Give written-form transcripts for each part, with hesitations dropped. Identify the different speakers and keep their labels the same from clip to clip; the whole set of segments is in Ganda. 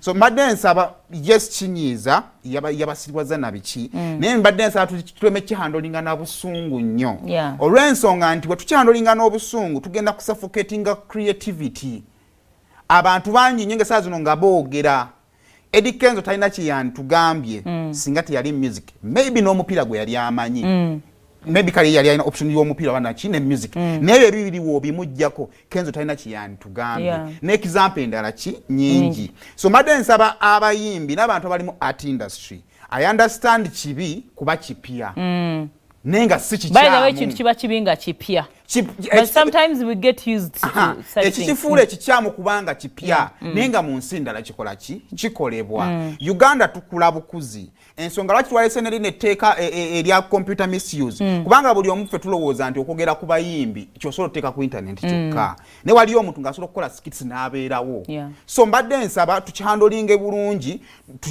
Speaker 1: So mbadde nsaba yes kinyiza yabasirwaza nabiki naye mbadde nsaba tuleme kihandolinga na busungu nnyo olw'ensonga nti bwe tukihandolinga n'obusungu tugenda kusuffocatinga creativity abantu bangi nnyo ng'essaawa zino nga boogera Eddie Kenzo talina kyeyantugambye singa teyali music maybe n'omupiira gwe yali amanyi maybe kale yali alina option y'omupiira wanaki ne music naye ebibiriwo bimujjako Kenzo talina kyeyantugambye n'example endala ki nyingi so mbadde nsaba abayimbi n'abantu abali mu art industry I understand kibi kuba kipya nenga si kikyamu.
Speaker 2: By the way, kintu kiba kibinga kipya. But sometimes we get used to such things.
Speaker 1: Ekifule kikyamu kubanga kipya nenga mu nsi ndala kikola kikolebwa. Uganda tukula bukuzi. Ensonga lwaki twalese netteeka erya computer misuse kubanga buli omu ffe tulowooza nti okwogera ku bayimbi ky'osobola okuteeka ku internet kyokka ne waliyo omuntu ng'asobola okukola skits n'abeerawo so mbadde nsaba tukihandolinge bulungi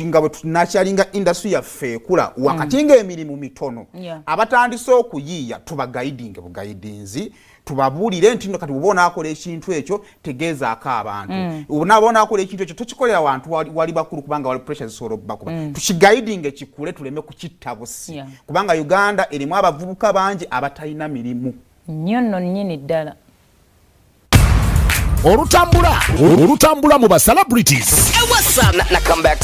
Speaker 1: nga bwe tunakyalinga industry yaffe ekula wakati ng'emirimu mitono abatandise okuyiiya tubagayidinge bugayidinzi tubabuulire nti kati bw'oba onaakola ekintu ekyo tegeezaako abantu bw'oba onaakola ekintu ekyo tokikolera abantu wali bakulu kubanga wali pressure zisobola okubakuba tukigayidinge kikule tuleme kukitta busi kubanga Uganda erimu abavubuka bangi abatalina mirimu
Speaker 2: nnyo nno nnyini ddala
Speaker 3: olutambula mu ba celebrities
Speaker 4: What's up, na comeback